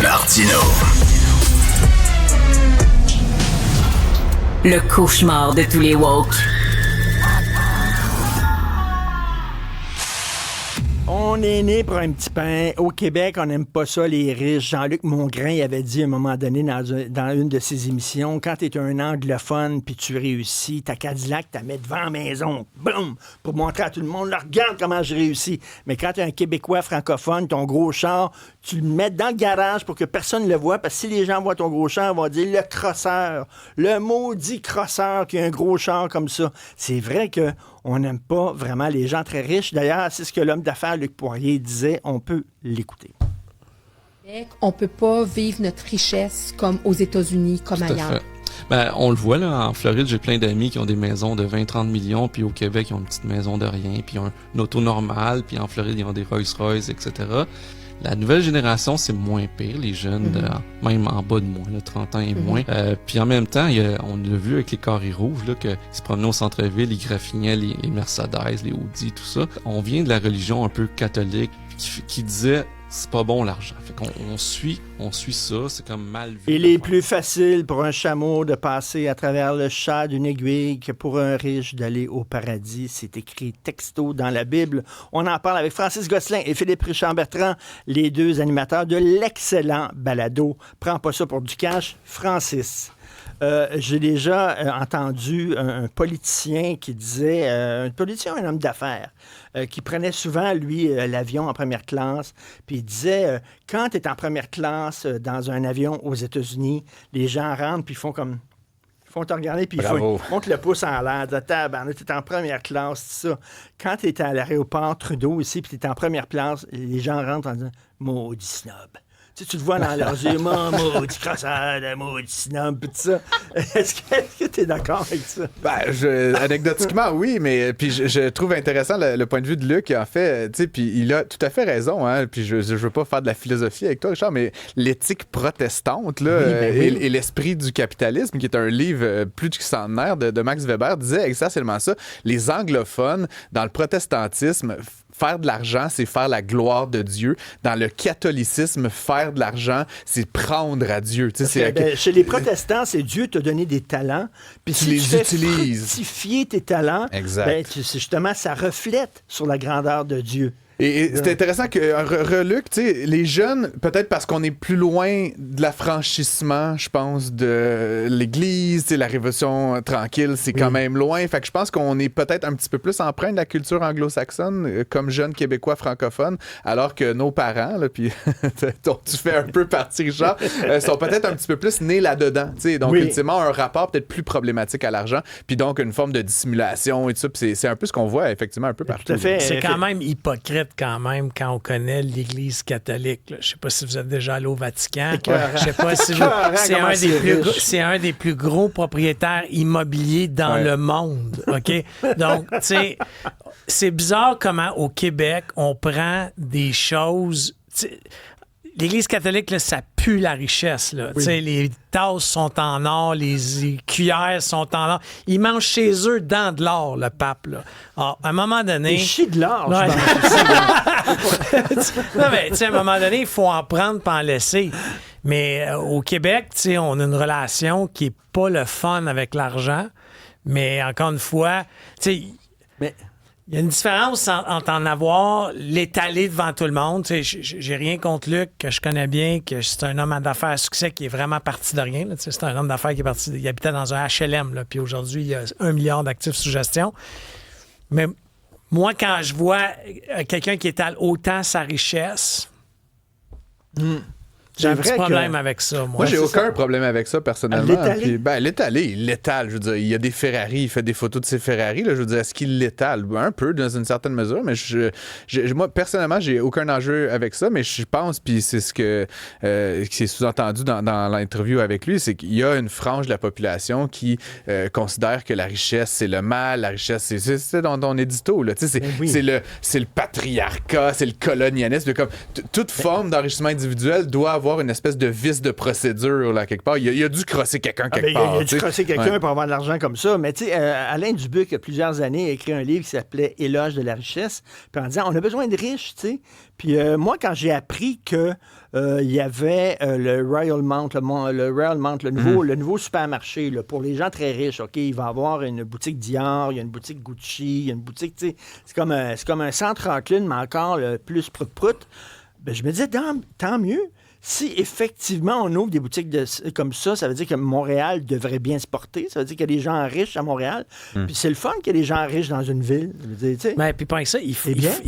Martino. Le cauchemar de tous les woke. On est né pour un petit pain. Au Québec, on n'aime pas ça, les riches. Jean-Luc Mongrain avait dit à un moment donné dans une de ses émissions, quand tu es un anglophone puis tu réussis, ta Cadillac, tu la mets devant la maison, boum, pour montrer à tout le monde, là, regarde comment j'ai réussi. Mais quand tu es un Québécois francophone, ton gros char, tu le mets dans le garage pour que personne ne le voie, parce que si les gens voient ton gros char, ils vont dire le crosseur, le maudit crosseur qui a un gros char comme ça. C'est vrai que on n'aime pas vraiment les gens très riches. D'ailleurs, c'est ce que l'homme d'affaires Luc Poirier disait. On peut l'écouter. On ne peut pas vivre notre richesse comme aux États-Unis, comme ailleurs. Ben, on le voit, là, en Floride, j'ai plein d'amis qui ont des maisons de 20-30 millions, puis au Québec, ils ont une petite maison de rien, puis ils ont une auto normale, puis en Floride, ils ont des Rolls-Royce, etc. La nouvelle génération, c'est moins pire, les jeunes, même en bas de moi, là, 30 ans et moins. Puis en même temps, on l'a vu avec les carrés rouges, là, qu'ils se promenaient au centre-ville, ils graffinaient les Mercedes, les Audi, tout ça. On vient de la religion un peu catholique qui disait c'est pas bon l'argent. Fait qu'on on suit ça, c'est comme mal vu. Il est plus facile pour un chameau de passer à travers le chat d'une aiguille que pour un riche d'aller au paradis. C'est écrit texto dans la Bible. On en parle avec Francis Gosselin et Philippe Richard-Bertrand, les deux animateurs de l'excellent balado. Prends pas ça pour du cash, Francis. J'ai déjà entendu un politicien qui disait, un politicien, un homme d'affaires, qui prenait souvent, lui, l'avion en première classe, puis il disait, quand tu es en première classe dans un avion aux États-Unis, les gens rentrent, puis ils font comme... Ils font te regarder, puis ils montent le pouce en l'air, de tabarnak, tu es en première classe, tout ça. Quand tu es à l'aéroport Trudeau ici, puis tu es en première classe, les gens rentrent en disant « maudit snob ». Tu le vois dans leurs yeux, maudit crosseur, maudit snob, tout ça. Est-ce que tu es d'accord avec ça? Ben, anecdotiquement, oui, mais puis je trouve intéressant le point de vue de Luc, en fait, tu sais, puis il a tout à fait raison, hein, puis je veux pas faire de la philosophie avec toi, Richard, mais l'éthique protestante, là, et l'esprit du capitalisme, qui est un livre plus que centenaire de Max Weber, disait exactement ça. Les anglophones, dans le protestantisme, faire de l'argent, c'est faire la gloire de Dieu. Dans le catholicisme, faire de l'argent, c'est prendre à Dieu. Chez les protestants, c'est Dieu t'a donné des talents. Puis si tu fais fructifier tes talents, justement, ça reflète sur la grandeur de Dieu. Et c'est intéressant que, Luc, tu sais, les jeunes, peut-être parce qu'on est plus loin de l'affranchissement, je pense, de l'Église, tu sais, la Révolution tranquille, c'est quand même loin. Fait que je pense qu'on est peut-être un petit peu plus empreint de la culture anglo-saxonne comme jeunes Québécois francophones, alors que nos parents, là, puis dont tu fais un peu partie, Richard, sont peut-être un petit peu plus nés là-dedans. Tu sais, donc, ultimement, un rapport peut-être plus problématique à l'argent, puis donc une forme de dissimulation et tout ça. Puis c'est un peu ce qu'on voit, effectivement, un peu partout. Tout à fait. C'est quand même hypocrite quand même quand on connaît l'Église catholique. Je ne sais pas si vous êtes déjà allé au Vatican. Je sais pas si c'est un des plus gros propriétaires immobiliers dans le monde. OK? Donc, tu sais, c'est bizarre comment au Québec, on prend des choses... L'Église catholique, là, ça pue la richesse. Là. Les tasses sont en or, les cuillères sont en or. Ils mangent chez eux dans de l'or, le pape. Là. Alors, à un moment donné... Ils chient de l'or, non, mais à un moment donné, il faut en prendre et en laisser. Mais au Québec, on a une relation qui n'est pas le fun avec l'argent. Mais encore une fois, il y a une différence entre en avoir, l'étaler devant tout le monde. J'ai rien contre Luc, que je connais bien, que c'est un homme d'affaires à succès qui est vraiment parti de rien. Là. C'est un homme d'affaires qui est parti, il habitait dans un HLM, là, puis aujourd'hui, il y a 1 milliard d'actifs sous gestion. Mais moi, quand je vois quelqu'un qui étale autant sa richesse... J'ai un petit problème avec ça, moi. Moi, j'ai aucun problème avec ça, personnellement. L'étaler, il l'étale. Je veux dire, il y a des Ferrari, il fait des photos de ses Ferrari. Là, je veux dire, est-ce qu'il l'étale? Un peu, dans une certaine mesure, mais moi, personnellement, j'ai aucun enjeu avec ça, mais je pense, puis c'est ce que c'est sous-entendu dans l'interview avec lui, c'est qu'il y a une frange de la population qui considère que la richesse, c'est le mal, la richesse, c'est dans ton édito, là. C'est le patriarcat, c'est le colonialisme. Comme toute forme d'enrichissement individuel doit avoir avoir une espèce de vice de procédure, là, quelque part. Il a dû crosser quelqu'un quelque part. Il a dû crosser quelqu'un pour avoir de l'argent comme ça. Mais tu sais, Alain Dubuc, il y a plusieurs années, a écrit un livre qui s'appelait Éloge de la richesse, puis en disant, on a besoin de riches, tu sais. Puis moi, quand j'ai appris que il y avait le Royal Mount, le nouveau supermarché là, pour les gens très riches. OK, il va y avoir une boutique Dior, il y a une boutique Gucci, il y a une boutique, tu sais, c'est comme un centre Franklin, mais encore plus prout-prout. Ben, je me disais, tant mieux. Si effectivement on ouvre des boutiques comme ça veut dire que Montréal devrait bien se porter. Ça veut dire qu'il y a des gens riches à Montréal. Puis c'est le fun qu'il y ait des gens riches dans une ville. Ben, puis pas que ça, il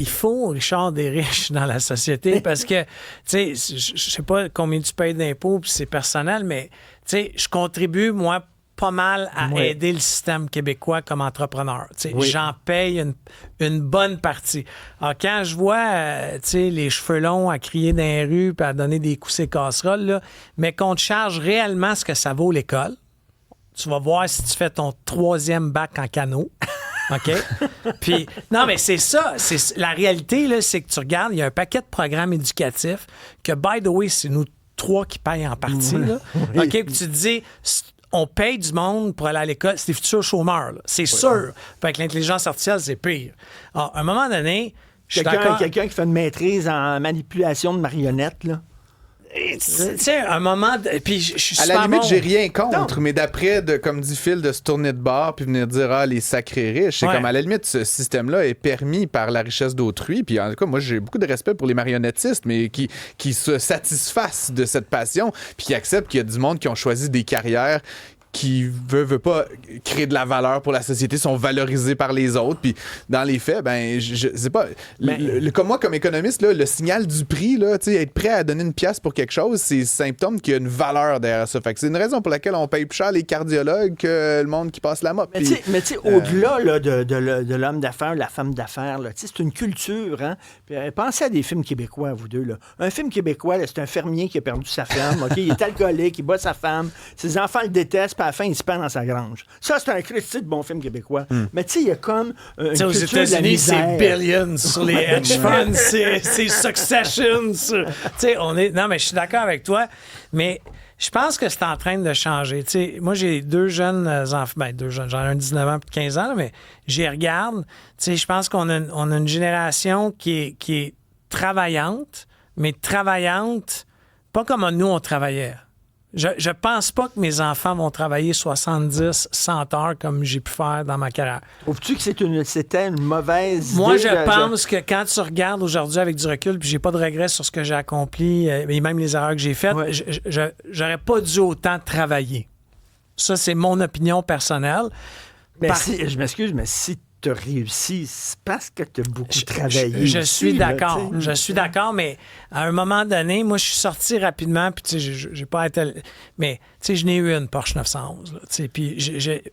faut, Richard, des riches dans la société parce que, tu sais, je sais pas combien tu payes d'impôts, puis c'est personnel, mais, tu sais, je contribue, moi, pas mal à aider le système québécois comme entrepreneur. J'en paye une bonne partie. Alors, quand je vois les cheveux longs à crier dans les rues et à donner des coups ces casseroles, là, mais qu'on te charge réellement ce que ça vaut l'école, tu vas voir si tu fais ton 3e bac en canot. OK? Puis, non, mais c'est ça. La réalité, là, c'est que tu regardes, il y a un paquet de programmes éducatifs que, by the way, c'est nous 3 qui payent en partie. Là. OK? Puis tu te dis... On paye du monde pour aller à l'école. C'est des futurs chômeurs. Là. C'est sûr. Avec l'intelligence artificielle, c'est pire. Alors, à un moment donné, quelqu'un qui fait une maîtrise en manipulation de marionnettes, là. Tu sais, un moment... Puis je suis à la limite, j'ai rien contre, mais d'après, comme dit Phil, de se tourner de bord puis venir dire « les sacrés riches », c'est comme, à la limite, ce système-là est permis par la richesse d'autrui. Puis en tout cas, moi, j'ai beaucoup de respect pour les marionnettistes, mais qui se satisfassent de cette passion puis qui acceptent qu'il y a du monde qui ont choisi des carrières qui veut pas créer de la valeur pour la société, sont valorisés par les autres. Puis dans les faits, ben, je sais pas. Comme moi, comme économiste, là, le signal du prix, là, être prêt à donner une pièce pour quelque chose, c'est symptôme qu'il y a une valeur derrière ça. Fait que c'est une raison pour laquelle on paye plus cher les cardiologues que le monde qui passe la mop. Mais tu sais, au-delà là, de l'homme d'affaires, la femme d'affaires, c'est une culture. Hein? Puis, pensez à des films québécois, vous deux. Là. Un film québécois, là, c'est un fermier qui a perdu sa femme. Okay? Il est alcoolique, il bat sa femme. Ses enfants le détestent. À la fin, il se perd dans sa grange. Ça, c'est un critique de bon film québécois. Mais tu sais, il y a comme une culture aux États-Unis, c'est Billions sur les hedge funds, c'est Succession. Non, mais je suis d'accord avec toi, mais je pense que c'est en train de changer. T'sais, moi, j'ai 2 jeunes enfants, j'en ai un 19 ans et 15 ans, mais j'y regarde. Je pense qu'on a une génération qui est travaillante, mais travaillante pas comme nous, on travaillait. Je pense pas que mes enfants vont travailler 70, 100 heures comme j'ai pu faire dans ma carrière. Trouves-tu que c'était une mauvaise idée? Moi, je pense que quand tu regardes aujourd'hui avec du recul, puis j'ai pas de regrets sur ce que j'ai accompli, et même les erreurs que j'ai faites, j'aurais pas dû autant travailler. Ça, c'est mon opinion personnelle. Mais je m'excuse, mais si tu as réussi, c'est parce que tu as beaucoup travaillé. Je suis d'accord. Je suis d'accord, mais à un moment donné, moi, je suis sorti rapidement, puis tu sais, j'ai pas été... Mais, tu sais, je n'ai eu une Porsche 911, là, tu sais, puis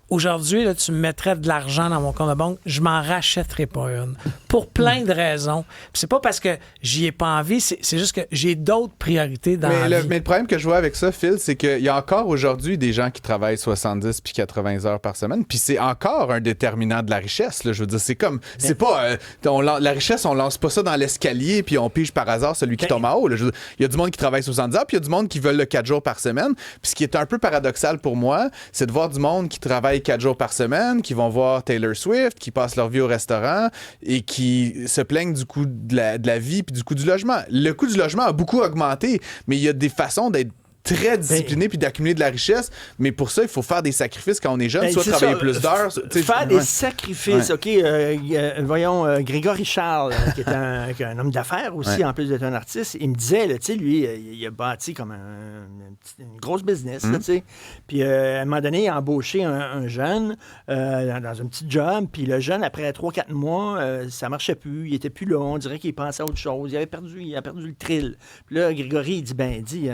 aujourd'hui, là, tu me mettrais de l'argent dans mon compte de banque, je m'en rachèterais pas une. Pour plein de raisons. Puis c'est pas parce que j'y ai pas envie, c'est juste que j'ai d'autres priorités dans la vie. Mais le problème que je vois avec ça, Phil, c'est qu'il y a encore aujourd'hui des gens qui travaillent 70 puis 80 heures par semaine, puis c'est encore un déterminant de la richesse. Là, je veux dire, c'est comme... C'est pas... la richesse, on lance pas ça dans l'escalier puis on pige par hasard celui qui tombe en haut. Il y a du monde qui travaille 70 heures puis il y a du monde qui veulent le 4 jours par semaine. Puis ce qui est un peu paradoxal pour moi, c'est de voir du monde qui travaille 4 jours par semaine, qui vont voir Taylor Swift, qui passent leur vie au restaurant et qui se plaignent du coût de la vie puis du coût du logement. Le coût du logement a beaucoup augmenté, mais il y a des façons d'être très discipliné puis d'accumuler de la richesse, mais pour ça, il faut faire des sacrifices quand on est jeune, soit travailler plus d'heures. Faire des sacrifices, OK. Voyons, Grégory Charles, qui est un homme d'affaires aussi, en plus d'être un artiste, il me disait, tu sais, lui, il a bâti comme une grosse business, tu sais. Puis à un moment donné, il a embauché un jeune dans un petit job, puis le jeune, après 3-4 mois, ça marchait plus, il était plus là, on dirait qu'il pensait à autre chose, il a perdu le thrill. Puis là, Grégory, il dit,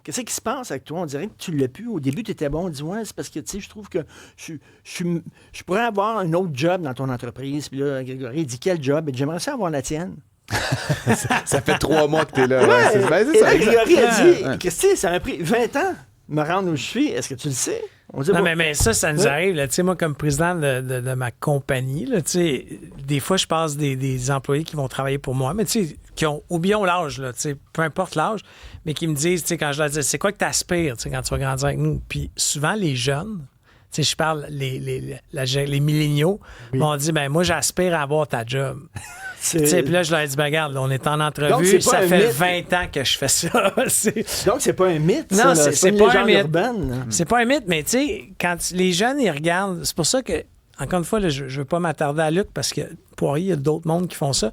qu'est-ce qui se passe avec toi? On dirait que tu l'as pu. Au début, tu étais bon. On dit, ouais, c'est parce que, tu sais, je trouve que je pourrais avoir un autre job dans ton entreprise. Puis là, Grégory, il dit, quel job? Et j'aimerais ça avoir la tienne. Ça fait 3 mois que tu es là. Et là, Grégory a dit, Christy, ça m'a pris 20 ans de me rendre où je suis. Est-ce que tu le sais? On dit, non, mais ça nous arrive. Tu sais, moi, comme président de ma compagnie, là, tu sais, des fois, je passe des employés qui vont travailler pour moi. Mais tu sais, qui ont, oublions l'âge, là, peu importe l'âge, mais qui me disent, quand je leur dis, c'est quoi que tu aspires quand tu vas grandir avec nous? Puis souvent, les jeunes, je parle, les milléniaux, m'ont dit, ben moi, j'aspire à avoir ta job. Puis là, je leur ai dit, ben regarde, là, on est en entrevue, ça fait 20 ans que je fais ça. Donc, c'est pas un mythe, non, ça, c'est pas pas une un légende mythe. urbaine. C'est pas un mythe, mais tu sais, quand les jeunes, ils regardent, c'est pour ça que, encore une fois, là, je veux pas m'attarder à Luc parce que Poirier, il y a d'autres mondes qui font ça.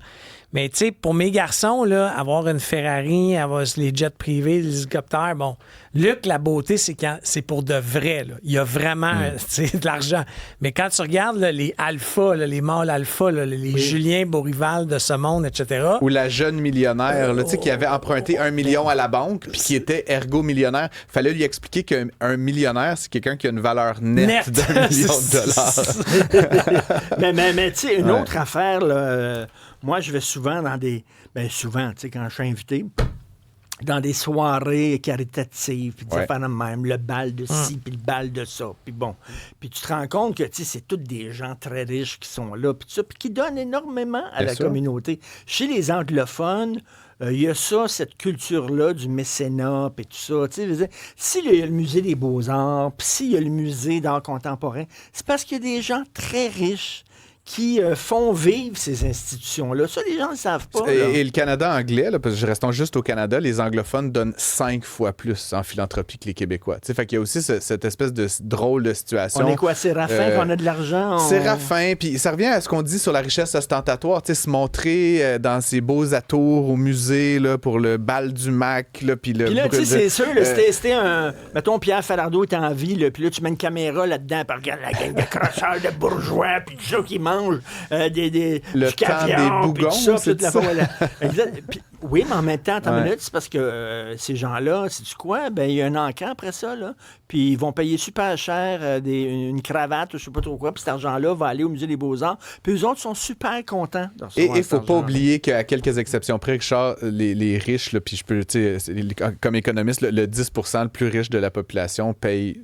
Mais tu sais, pour mes garçons, là, avoir une Ferrari, avoir les jets privés, les hélicoptères, bon, Luc, la beauté, c'est quand c'est pour de vrai. Là. Il y a vraiment de l'argent. Mais quand tu regardes là, les alphas, là, les mâles alphas, là, les Julien Beaurival de ce monde, etc. Ou la jeune millionnaire là, qui avait emprunté 1 million à la banque puis qui était ergo millionnaire. Fallait lui expliquer qu'un millionnaire, c'est quelqu'un qui a une valeur nette d'1 million de dollars. mais tu sais, une autre affaire, là, moi, je vais souvent dans des... Bien, souvent, tu sais, quand je suis invité, dans des soirées caritatives, puis des affaires de même, le bal de ci, puis le bal de ça, puis bon. Puis tu te rends compte que, tu sais, c'est tous des gens très riches qui sont là, puis tout ça, puis qui donnent énormément à la communauté. Chez les anglophones, il y a ça, cette culture-là du mécénat, puis tout ça. Tu sais, s'il y a le musée des beaux-arts, puis s'il y a le musée d'art contemporain, c'est parce qu'il y a des gens très riches qui font vivre ces institutions-là. Ça, les gens ne savent pas. Et le Canada anglais, là, parce que restons juste au Canada, les anglophones donnent 5 fois plus en philanthropie que les Québécois. T'sais, fait qu'il y a aussi cette espèce de drôle de situation. On est quoi, Séraphin, qu'on a de l'argent? Séraphin, puis ça revient à ce qu'on dit sur la richesse ostentatoire, se montrer dans ses beaux atours au musée là, pour le bal du Mac. Là, puis là, tu sais, c'est sûr, c'était un... Mettons, Pierre Falardeau est en vie, puis là, tu mets une caméra là-dedans, puis regarde la gang de crosseurs de bourgeois, puis tout ça qui mangent le du caviar, temps des bougons, ça, c'est ça? Puis, oui, mais en même temps, attends une minute, c'est parce que ces gens-là, sais-tu quoi? Ben, il y a un encan après ça, là, puis ils vont payer super cher une cravate, je sais pas trop quoi, puis cet argent-là va aller au Musée des Beaux-Arts, puis eux autres sont super contents. Et il faut pas oublier qu'à quelques exceptions près, Richard, les riches, là, puis je peux, tu sais, comme économiste, le 10% le plus riche de la population paye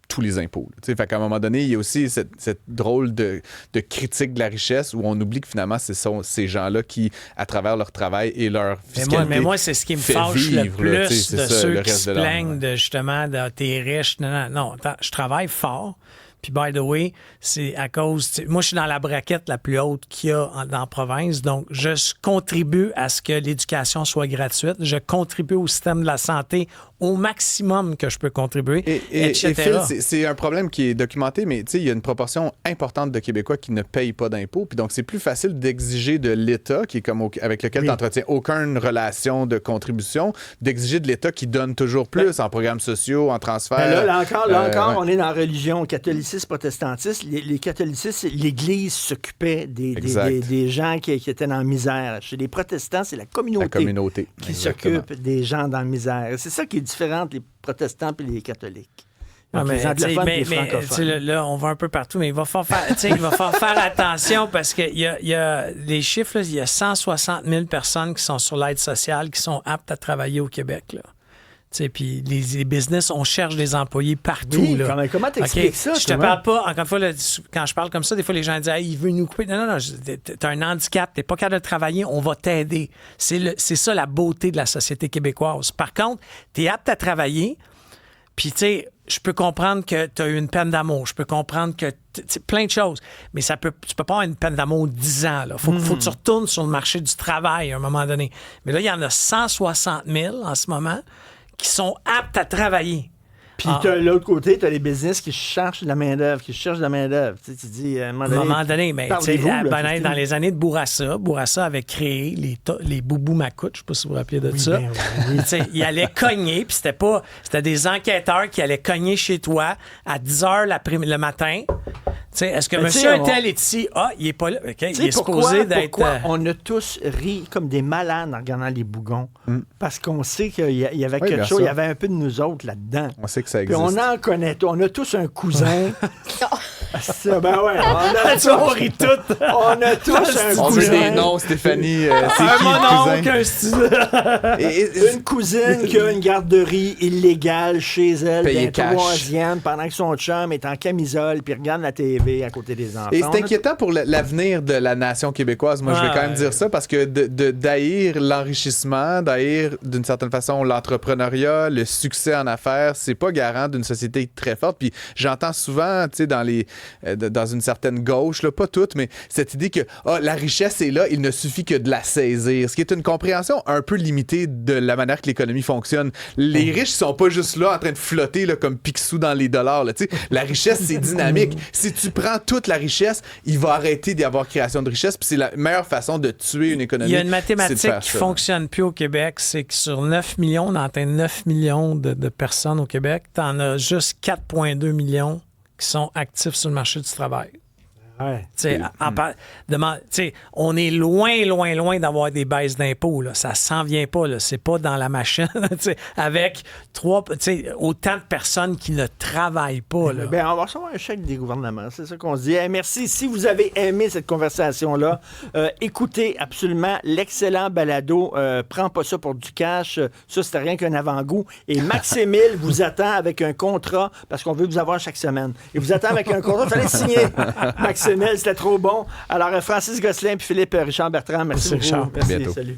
tous les impôts. Fait qu'à un moment donné, il y a aussi cette drôle de critique de la richesse où on oublie que finalement, ce sont ces gens-là qui, à travers leur travail et leur fiscalité, mais moi c'est ce qui me fâche vivre, le plus là, de ceux qui se de plaignent de justement de t'es riche. Non, attends, je travaille fort. Puis, by the way, c'est à cause... Moi, je suis dans la braquette la plus haute qu'il y a dans la province. Donc, je contribue à ce que l'éducation soit gratuite. Je contribue au système de la santé au maximum que je peux contribuer, etc. Et Phil, c'est un problème qui est documenté, mais il y a une proportion importante de Québécois qui ne payent pas d'impôts. Puis donc, c'est plus facile d'exiger de l'État, qui est comme avec lequel tu n'entretiens aucune relation de contribution, d'exiger de l'État qui donne toujours plus en programmes sociaux, en transferts. Là encore, on est dans la religion catholicisme, protestantisme. Les catholicistes, l'Église s'occupait des gens qui étaient dans la misère. Chez les protestants, c'est la communauté qui s'occupe des gens dans la misère. C'est ça qui est différent entre les protestants et les catholiques. Donc, les anglophones et les francophones. Là, on va un peu partout, mais il va falloir faire attention parce qu'il y a les chiffres, là, il y a 160 000 personnes qui sont sur l'aide sociale qui sont aptes à travailler au Québec. Là. Puis les business, on cherche des employés partout. Oui, là. comment t'expliques ça? Je te parle pas, encore une fois, là, quand je parle comme ça, des fois les gens disent il veut nous couper. Non, t'as un handicap, t'es pas capable de travailler, on va t'aider. C'est ça la beauté de la société québécoise. Par contre, t'es apte à travailler, puis tu sais, je peux comprendre que tu as eu une peine d'amour, je peux comprendre que plein de choses, mais tu peux pas avoir une peine d'amour 10 ans. Il faut que tu retournes sur le marché du travail à un moment donné. Mais là, il y en a 160 000 en ce moment qui sont aptes à travailler. Puis de l'autre côté, tu as les business qui cherchent de la main-d'œuvre, Tu dis, à un moment donné, mais dans les années de Bourassa avait créé les Boubou Macoute, je ne sais pas si vous vous rappelez de ça. Il allait cogner, puis c'était des enquêteurs qui allaient cogner chez toi à 10 h le matin. Est-ce que monsieur un tel est ici? Il n'est pas là. Okay, il est supposé d'être... Pourquoi on a tous ri comme des malades en regardant les bougons? Parce qu'on sait qu'il y avait quelque chose, il y avait un peu de nous autres là-dedans. On sait que ça existe. Puis on en connaît, on a tous un cousin. ça, ben ouais. On rit tous. On a tous un On veut cousin. des noms, Stéphanie. C'est Un qui le mononcle, un studio. Une cousine qui a une garderie illégale chez elle, Payé d'un cash. troisième, pendant que son chum est en camisole puis regarde la TV à côté des enfants. Et c'est inquiétant pour l'avenir de la nation québécoise. Moi, je vais quand même dire ça parce que d'haïr l'enrichissement, d'haïr d'une certaine façon l'entrepreneuriat, le succès en affaires, c'est pas garant d'une société très forte. Puis j'entends souvent, tu sais, dans une certaine gauche, là, pas toute, mais cette idée que la richesse est là, il ne suffit que de la saisir. Ce qui est une compréhension un peu limitée de la manière que l'économie fonctionne. Les riches sont pas juste là en train de flotter là, comme Picsou dans les dollars. Là, la richesse, c'est dynamique. Si tu prends toute la richesse, il va arrêter d'y avoir création de richesse. Puis c'est la meilleure façon de tuer une économie. Il y a une c'est de mathématique faire qui ça. fonctionne plus au Québec, c'est que sur 9 millions, on atteint 9 millions de personnes au Québec. T'en as juste 4,2 millions qui sont actifs sur le marché du travail. Ouais. On est loin d'avoir des baisses d'impôts. Là. Ça s'en vient pas. Là. C'est pas dans la machine. Avec autant de personnes qui ne travaillent pas. Là. Ben, on va recevoir un chèque des gouvernements. C'est ça qu'on se dit. Hey, merci. Si vous avez aimé cette conversation-là, écoutez absolument l'excellent balado. Prends pas ça pour du cash. Ça, c'était rien qu'un avant-goût. Et Max-Émile vous attend avec un contrat parce qu'on veut vous avoir chaque semaine. Il vous attend avec un contrat. Vous allez signer. Max-Émile, c'était trop bon. Alors, Francis Gosselin et Philippe Richard Bertrand, merci beaucoup. Richard. Merci, Bientôt. salut.